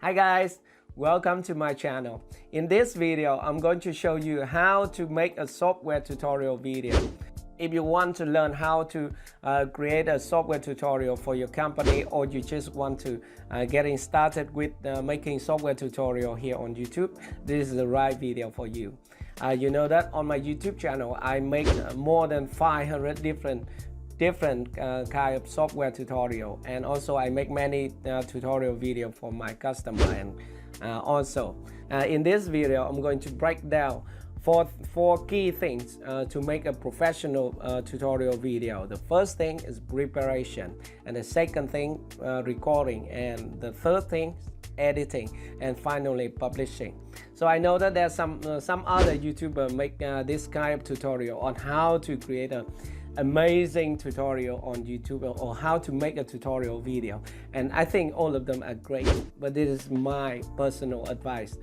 Hi guys, welcome to my channel. In this video, I'm going to show you how to make a software tutorial video. If you want to learn how to create a software tutorial for your company, or you just want to getting started with making software tutorial here on YouTube, this is the right video for you. You know that on my YouTube channel, I make more than 500 different kind of software tutorial, and also I make many tutorial video for my customer. And also in this video I'm going to break down four key things to make a professional tutorial video. The first thing is preparation, and the second thing recording, and the third thing editing, and finally publishing. So I know that there's some other YouTuber make this kind of tutorial on how to create a amazing tutorial on YouTube, or how to make a tutorial video, and I think all of them are great, but this is my personal advice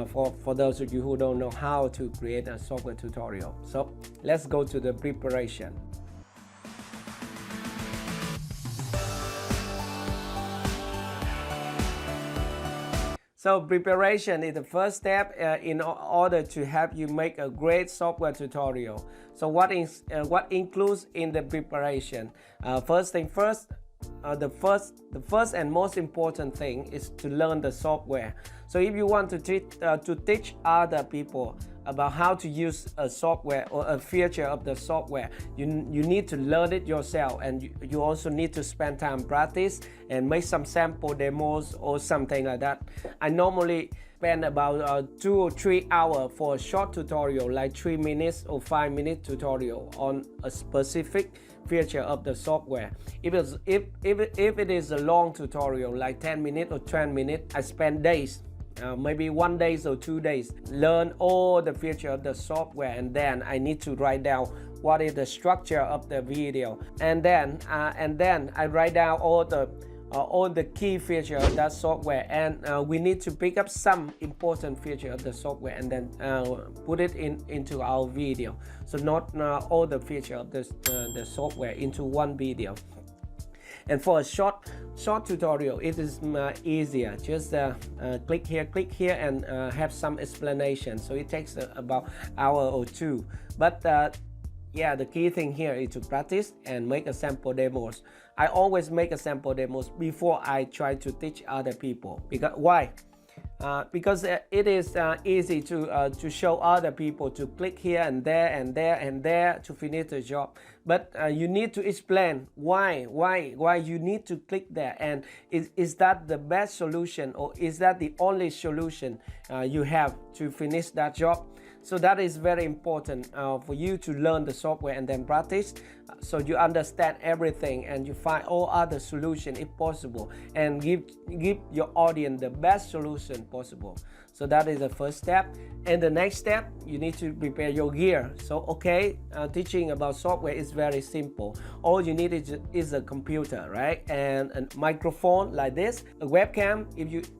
for those of you who don't know how to create a software tutorial. So let's go to the preparation. So preparation is the first step in order to help you make a great software tutorial. So what includes in the preparation? First thing first, the first and most important thing is to learn the software. So if you want to teach other people about how to use a software or a feature of the software, you need to learn it yourself, and you also need to spend time practice and make some sample demos or something like that. I normally spend about 2 or 3 hours for a short tutorial, like 3 minutes or 5-minute tutorial on a specific feature of the software. If it is a long tutorial like 10 minutes or 20 minutes, I spend days, maybe 1 day or 2 days, learn all the features of the software, and then I need to write down what is the structure of the video, and then I write down all the key features of that software, and we need to pick up some important feature of the software and then put it into our video. So not all the feature of the software into one video. And for a short tutorial, it is easier. Just click here, and have some explanation. So it takes about an hour or 2. But yeah, the key thing here is to practice and make a sample demos. I always make a sample demos before I try to teach other people. Why? Because it is easy to show other people to click here and there and there and there to finish the job, but you need to explain why you need to click there, and is that the best solution, or is that the only solution you have to finish that job. So that is very important for you to learn the software and then practice, so you understand everything and you find all other solutions if possible, and give your audience the best solution possible. So that is the first step. And the next step, you need to prepare your gear. So teaching about software is very simple. All you need is a computer, right, and a microphone like this, a webcam.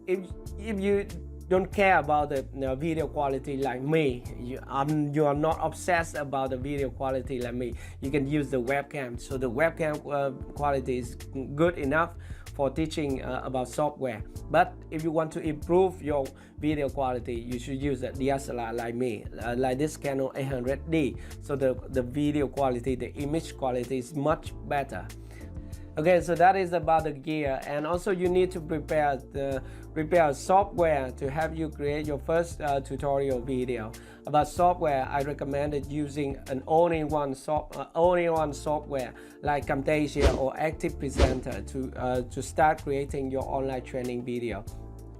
If you don't care about the video quality like me, you are not obsessed about the video quality like me, you can use the webcam. So the webcam quality is good enough for teaching about software. But if you want to improve your video quality, you should use a DSLR like me, like this Canon 800D. So the video quality, the image quality is much better. Okay, so that is about the gear. And also you need to prepare software to help you create your first tutorial video. About software, I recommended using an all-in-one software like Camtasia or Active Presenter to start creating your online training video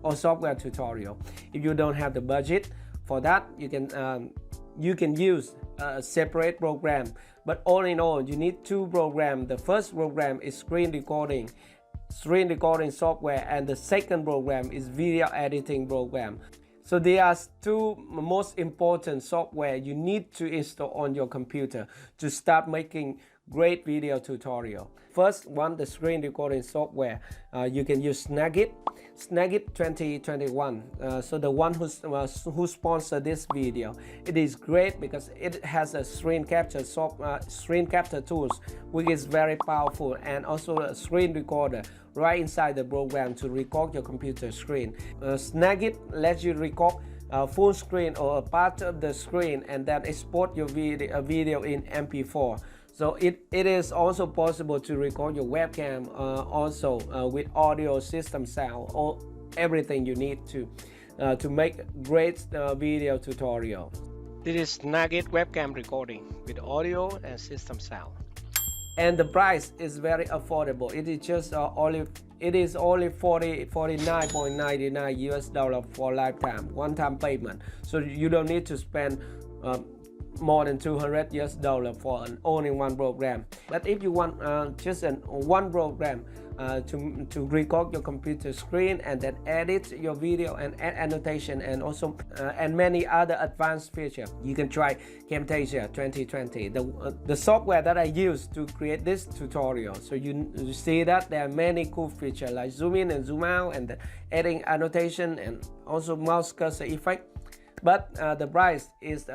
or software tutorial. If you don't have the budget for that, you can use a separate program. But all in all, you need 2 programs. The first program is screen recording software, and the second program is video editing program. So there are 2 most important software you need to install on your computer to start making great video tutorial. First one, the screen recording software. You can use Snagit 2021. So the one who sponsored this video, it is great because it has a screen capture tools, which is very powerful, and also a screen recorder right inside the program to record your computer screen. Snagit lets you record full screen or a part of the screen and then export your video in MP4. So it is also possible to record your webcam also with audio system sound, or everything you need to make great video tutorial. This is Snagit webcam recording with audio and system sound. And the price is very affordable. It is just only $49.99 US for lifetime, one-time payment. So you don't need to spend more than $200 US for only one program. But if you want just one program to record your computer screen and then edit your video and add annotation and also and many other advanced features, you can try Camtasia 2020, the software that I used to create this tutorial. So you see that there are many cool features like zoom in and zoom out and adding annotation and also mouse cursor effect. But the price is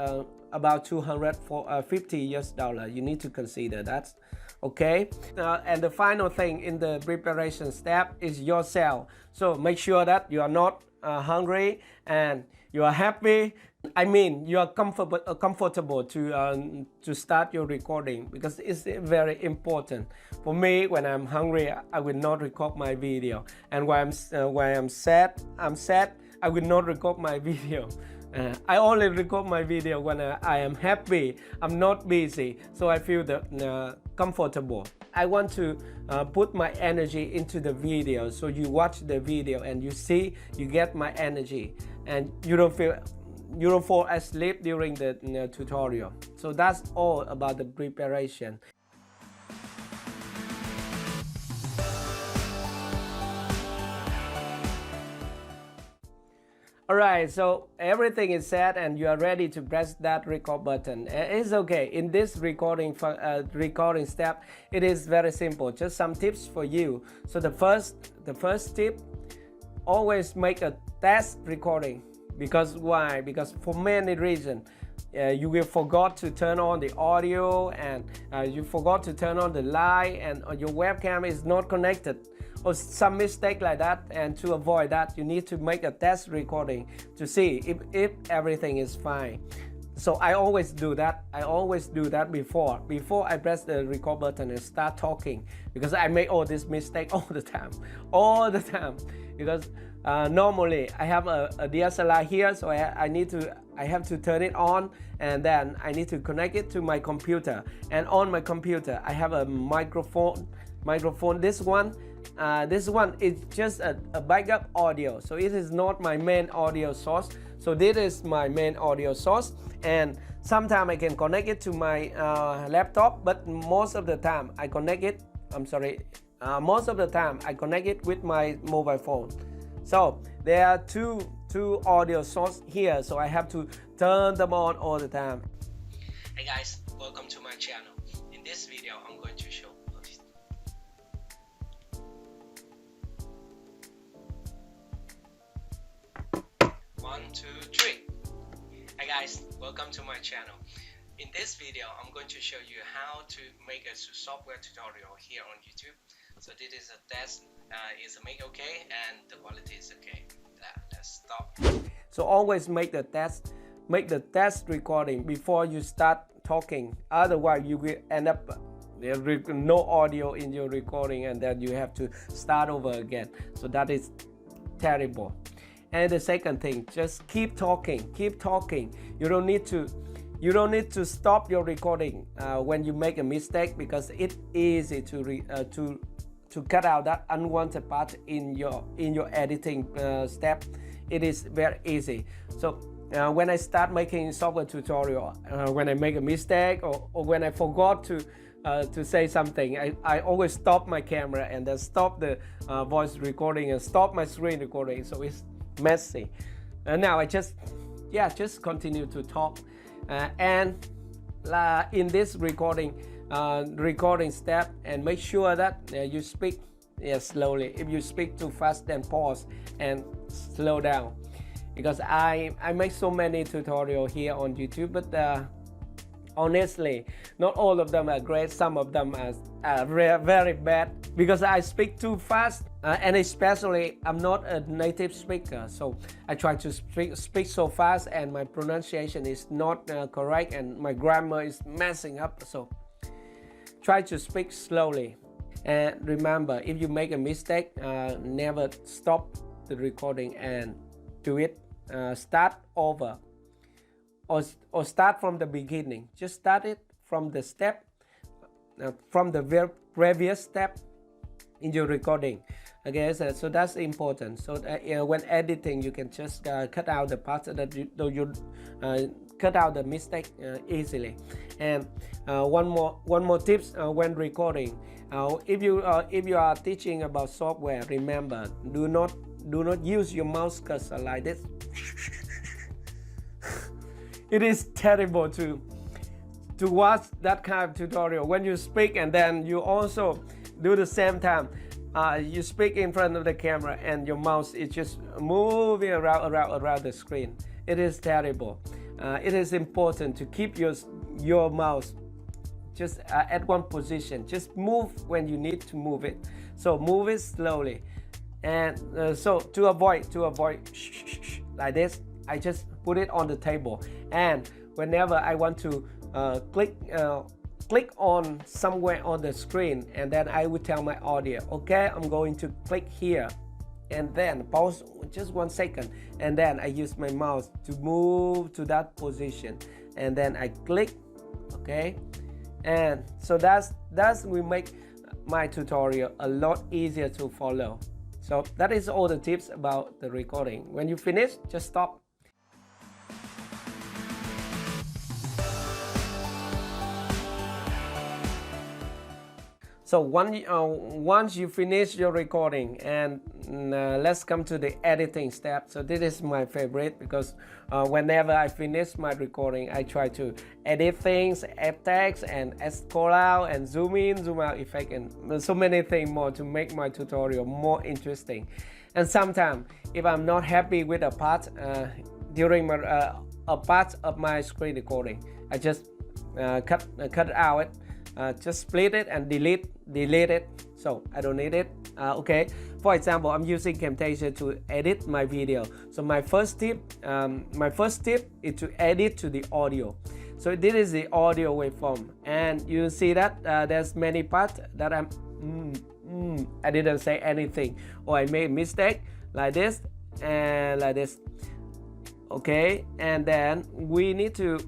about $250 US. You need to consider that. Okay, and the final thing in the preparation step is yourself. So make sure that you are not hungry and you are happy. I mean, you are comfortable to start your recording, because it's very important. For me, when I'm hungry, I will not record my video, and when I'm sad, I will not record my video. I only record my video when I am happy, I'm not busy, so I feel comfortable. I want to put my energy into the video, so you watch the video and you see, you get my energy, and you don't fall asleep during the tutorial. So that's all about the preparation. Alright, so everything is set and you are ready to press that record button. It's okay. In this recording step, it is very simple. Just some tips for you. So the first tip, always make a test recording. Because why? Because for many reasons, you will forgot to turn on the audio, and you forgot to turn on the light, and your webcam is not connected, or some mistake like that. And to avoid that, you need to make a test recording to see if everything is fine. So I always do that. Before I press the record button and start talking, because I make all this mistake all the time. Because normally I have a DSLR here, so I have to turn it on, and then I need to connect it to my computer. And on my computer, I have a microphone. This one is just a backup audio, so it is not my main audio source. So this is my main audio source, and sometimes I can connect it to my laptop, but most of the time I connect it with my mobile phone. So there are two audio sources here, so I have to turn them on all the time. Hey guys, welcome to my channel. In this video, I'm going to show 1, 2, 3. Hey guys, welcome to my channel. In this video, I'm going to show you how to make a software tutorial here on YouTube. So this is a test. Is it make okay, and the quality is okay. Let's stop. So always make the test recording before you start talking. Otherwise, you will end up with no audio in your recording, and then you have to start over again. So that is terrible. And the second thing, just keep talking. You don't need to stop your recording when you make a mistake, because it's easy to cut out that unwanted part in your editing step. It is very easy. So when I start making software tutorial, when I make a mistake or when I forgot to say something, I always stop my camera and then stop the voice recording and stop my screen recording. So it's messy. And now I just continue to talk. And in this recording, recording step, and make sure that you speak slowly. If you speak too fast, then pause and slow down. Because I make so many tutorials here on YouTube, but honestly, not all of them are great. Some of them are very bad because I speak too fast, and especially I'm not a native speaker, so I try to speak so fast, and my pronunciation is not correct, and my grammar is messing up. So try to speak slowly, and remember, if you make a mistake, never stop the recording and do it. Start over, or start from the beginning. Just start it from the step, from the very previous step in your recording. Okay, so that's important. So when editing, you can just cut out the parts that you cut out the mistake easily. And one more tips when recording. If you are teaching about software, remember, do not use your mouse cursor like this. It is terrible to watch that kind of tutorial when you speak and then you also do the same time. You speak in front of the camera and your mouse is just moving around the screen. It is terrible. It is important to keep your mouse just at one position. Just move when you need to move it. So move it slowly. And so to avoid like this, I just put it on the table, and whenever I want to click on somewhere on the screen, and then I would tell my audience, okay, I'm going to click here, and then pause just 1 second, and then I use my mouse to move to that position, and then I click. Okay, and so that's will make my tutorial a lot easier to follow. So that is all the tips about the recording. When you finish, just stop. So once you finish your recording, and let's come to the editing step. So this is my favorite, because whenever I finish my recording, I try to edit things, add text, and add call out, and zoom in, zoom out effect, and so many things more to make my tutorial more interesting. And sometimes, if I'm not happy with a part during a part of my screen recording, I just cut out. Just split it and delete it, so I don't need it. Okay, for example, I'm using Camtasia to edit my video. So my first tip is to edit to the audio. So this is the audio waveform, and you see that there's many parts that I didn't say anything, or I made a mistake like this and like this. Okay, and then we need to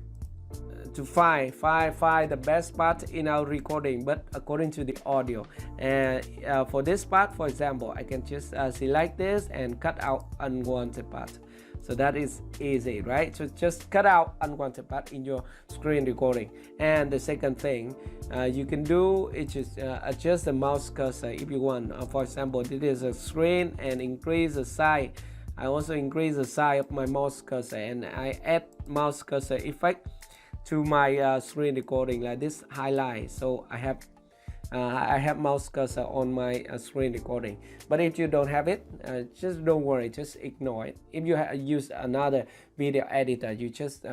find the best part in our recording, but according to the audio. And for this part, for example, I can just select this and cut out unwanted part. So that is easy, right? So just cut out unwanted part in your screen recording. And the second thing you can do is just adjust the mouse cursor if you want. For example, this is a screen, and increase the size. I also increase the size of my mouse cursor, and I add mouse cursor effect to my screen recording, like this highlight. So I have mouse cursor on my screen recording. But if you don't have it, just don't worry, just ignore it. If you use another video editor, you just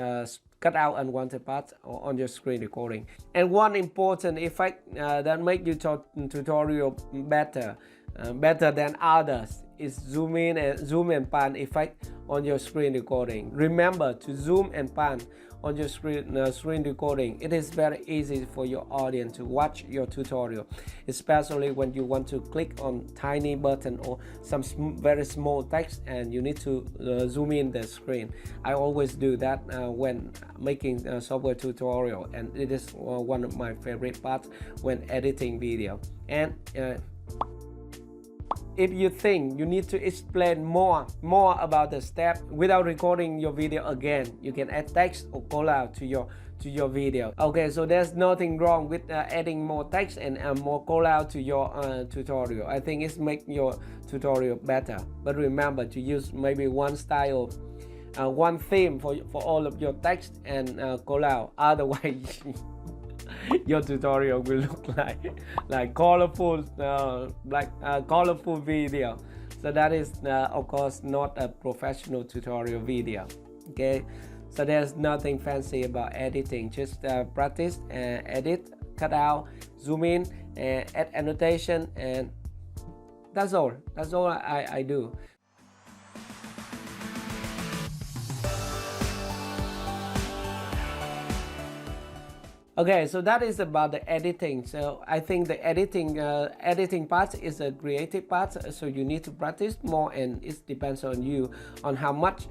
cut out unwanted parts on your screen recording. And one important effect that make your tutorial better than others is zoom in and pan effect on your screen recording. Remember to zoom and pan on your screen recording. It is very easy for your audience to watch your tutorial, especially when you want to click on tiny button or some very small text and you need to zoom in the screen. I always do that when making a software tutorial, and it is one of my favorite parts when editing video. And if you think you need to explain more about the step without recording your video again, you can add text or call out to your video. Okay, so there's nothing wrong with adding more text and more call out to your tutorial. I think it's make your tutorial better. But remember to use maybe one style, one theme for all of your text and call out. Otherwise your tutorial will look like colorful colorful video. So that is of course not a professional tutorial video. Okay, so there's nothing fancy about editing. Just practice and edit, cut out, zoom in, and add annotation, and that's all I do. Okay, so that is about the editing. So I think the editing part is a creative part. So you need to practice more, and it depends on you on how much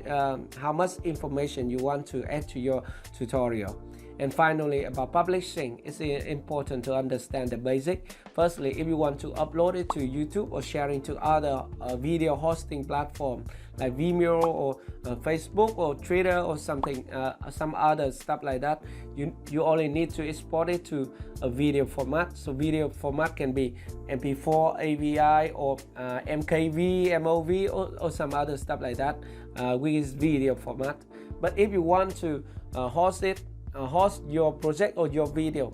information you want to add to your tutorial. And finally, about publishing, it's important to understand the basic. Firstly, if you want to upload it to YouTube or sharing to other video hosting platform like Vimeo or Facebook or Twitter or something, some other stuff like that, you only need to export it to a video format. So video format can be MP4, AVI, or MKV, MOV, or some other stuff like that, which is video format. But if you want to host your project or your video,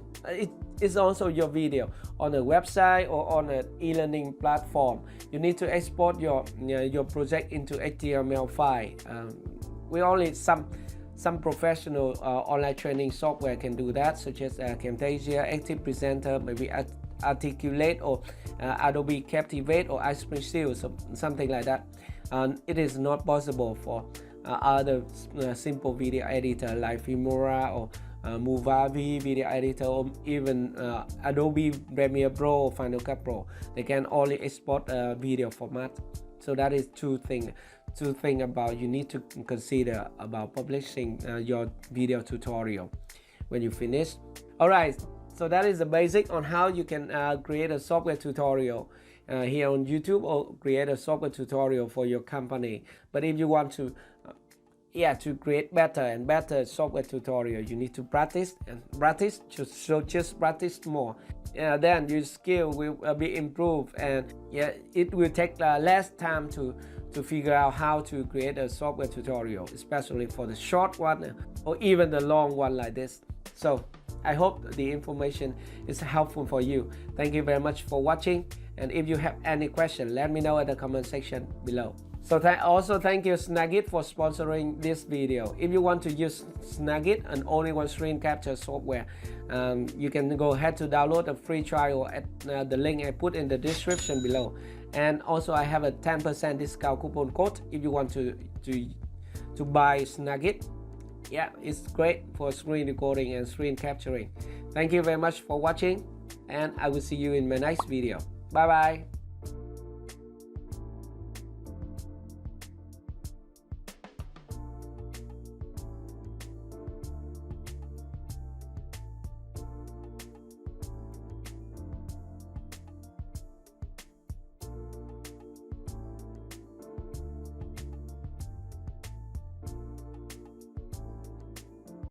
it's also your video on a website or on an e-learning platform, you need to export your project into HTML file. We only some professional online training software can do that, such as Camtasia, Active Presenter, maybe Articulate, or Adobe Captivate or Ice Seal, so something like that. It is not possible for other simple video editor like Filmora or Movavi video editor, or even Adobe Premiere Pro or Final Cut Pro. They can only export video format. So that is two things about you need to consider about publishing your video tutorial when you finish. All right, so that is the basic on how you can create a software tutorial here on YouTube, or create a software tutorial for your company. But if you want to create better and better software tutorial, you need to practice and practice. Just practice more. Then your skill will be improved, and it will take less time to figure out how to create a software tutorial, especially for the short one or even the long one like this. So I hope the information is helpful for you. Thank you very much for watching, and if you have any question, let me know in the comment section below. So also thank you Snagit for sponsoring this video. If you want to use Snagit, an all-in-one screen capture software, you can go ahead to download a free trial at the link I put in the description below. And also I have a 10% discount coupon code if you want to buy Snagit. Yeah, it's great for screen recording and screen capturing. Thank you very much for watching, and I will see you in my next video. Bye bye.